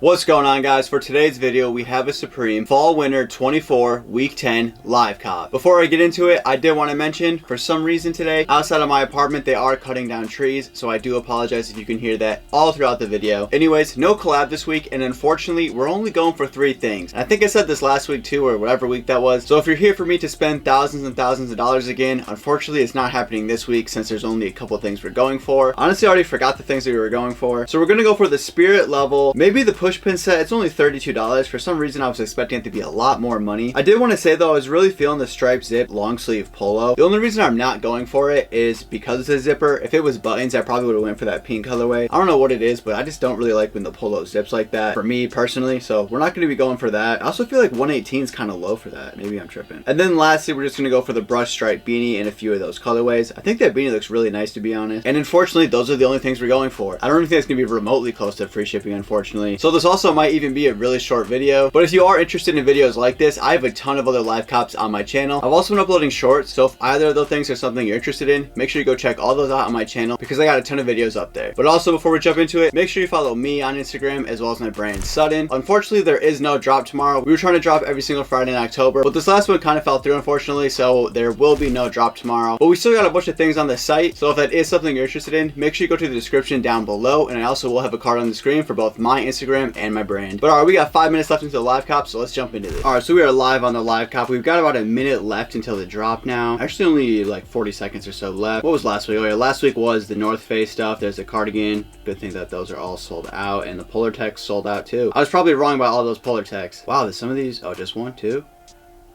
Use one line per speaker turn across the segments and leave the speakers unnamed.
What's going on, guys? For today's video, we have a Supreme Fall Winter 24 Week 10 live cop. Before I get into it, I did want to mention, for some reason today, outside of my apartment, they are cutting down trees, so I do apologize if you can hear that all throughout the video. Anyways, no collab this week, and unfortunately, we're only going for 3 things. And I think I said this last week too, or whatever week that was. So if you're here for me to spend thousands and thousands of dollars again, unfortunately, it's not happening this week since there's only a couple things we're going for. Honestly, I already forgot the things that we were going for. So we're going to go for the Spirit level, maybe the push pin set. It's only $32. For some reason, I was expecting it to be a lot more money. I did want to say though, I was really feeling the striped zip long sleeve polo. The only reason I'm not going for it is because it's a zipper. If it was buttons, I probably would have went for that pink colorway. I don't know what it is, but I just don't really like when the polo zips like that for me personally. So we're not going to be going for that. I also feel like 118 is kind of low for that. Maybe I'm tripping. And then lastly, we're just going to go for the brush stripe beanie in a few of those colorways. I think that beanie looks really nice, to be honest. And unfortunately, those are the only things we're going for. I don't even think it's going to be remotely close to free shipping, unfortunately. So this also might even be a really short video, but if you are interested in videos like this, I have a ton of other live cops on my channel. I've also been uploading shorts, so if either of those things are something you're interested in, make sure you go check all those out on my channel because I got a ton of videos up there. But also, before we jump into it, make sure you follow me on Instagram as well as my brand Sudden. Unfortunately, there is no drop tomorrow. We were trying to drop every single Friday in October, but this last one kind of fell through, unfortunately, so there will be no drop tomorrow. But we still got a bunch of things on the site, so if that is something you're interested in, make sure you go to the description down below, and I also will have a card on the screen for both my Instagram and my brand. But alright, we got 5 minutes left into the live cop, so let's jump into this. Alright, so we are live on the live cop. We've got about a minute left until the drop now. Actually, only like 40 seconds or so left. What was last week? Oh yeah, last week was the North Face stuff. There's a cardigan. Good thing that those are all sold out, and the Polar Techs sold out too. I was probably wrong about all those Polar Techs. Wow, there's some of these. Oh, just 1, 2,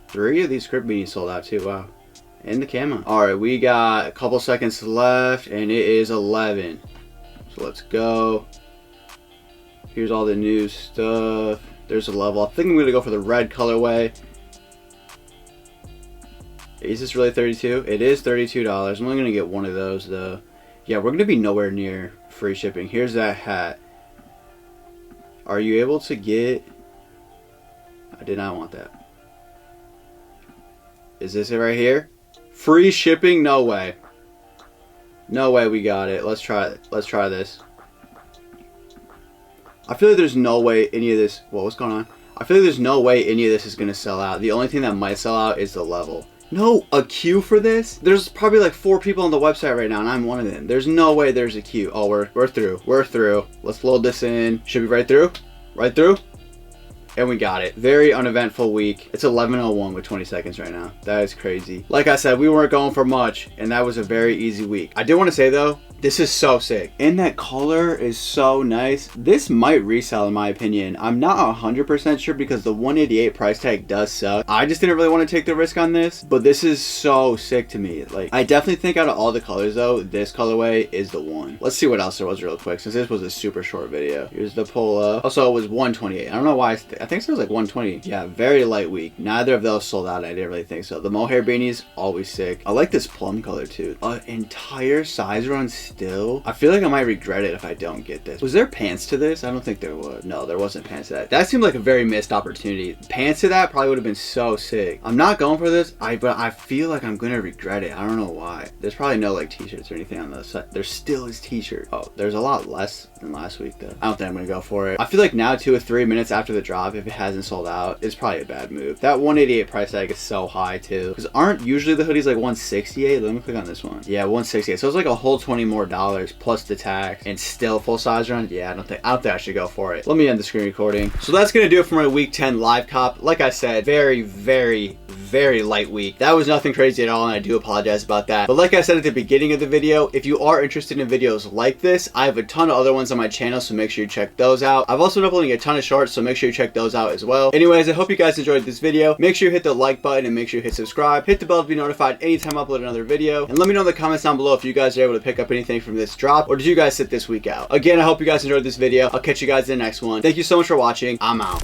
3 of these script beanies sold out too. Wow. And the camo. Alright, we got a couple seconds left, and it is 11. So let's go. Here's all the new stuff. There's a level. I think I'm going to go for the red colorway. Is this really $32? It is $32. I'm only going to get one of those though. Yeah, we're going to be nowhere near free shipping. Here's that hat. Are you able to get... I did not want that. Is this it right here? Free shipping? No way. No way we got it. Let's try it. Let's try this. I feel like there's no way any of this... What's going on? I feel like there's no way any of this is going to sell out. The only thing that might sell out is the level. No, a queue for this? There's probably like 4 people on the website right now, and I'm one of them. There's no way there's a queue. Oh, we're through. We're through. Let's load this in. Should be right through. Right through. And we got it. Very uneventful week. It's 11:01 with 20 seconds right now. That is crazy. Like I said, we weren't going for much, and that was a very easy week. I did want to say though, this is so sick. And that color is so nice. This might resell in my opinion. I'm not 100% sure because the 188 price tag does suck. I just didn't really want to take the risk on this, but this is so sick to me. Like, I definitely think out of all the colors though, this colorway is the one. Let's see what else there was real quick since this was a super short video. Here's the polo. Also, it was 128. I don't know why. I think it was like 120. Yeah, very light week. Neither of those sold out. I didn't really think so. The mohair beanies, always sick. I like this plum color too. An entire size run still. I feel like I might regret it if I don't get this. Was there pants to this? I don't think there was. No, there wasn't pants to that. That seemed like a very missed opportunity. Pants to that probably would have been so sick. I'm not going for this, but I feel like I'm gonna regret it. I don't know why. There's probably no like t-shirts or anything on the site. There still is t-shirt. Oh, there's a lot less than last week though. I don't think I'm gonna go for it. I feel like now 2 or 3 minutes after the drop, if it hasn't sold out, it's probably a bad move. That 188 price tag is so high too. Because aren't usually the hoodies like 168? Let me click on this one. Yeah, 168. So it's like a whole $20 more plus the tax and still full size run. Yeah, I don't think I should go for it. Let me end the screen recording. So that's gonna do it for my week 10 live cop. Like I said, very light week. That was nothing crazy at all, and I do apologize about that. But like I said at the beginning of the video, if you are interested in videos like this, I have a ton of other ones on my channel, so make sure you check those out. I've also been uploading a ton of shorts, so make sure you check those out as well. Anyways, I hope you guys enjoyed this video. Make sure you hit the like button and make sure you hit subscribe. Hit the bell to be notified anytime I upload another video. And let me know in the comments down below if you guys are able to pick up anything from this drop, or did you guys sit this week out? Again, I hope you guys enjoyed this video. I'll catch you guys in the next one. Thank you so much for watching. I'm out.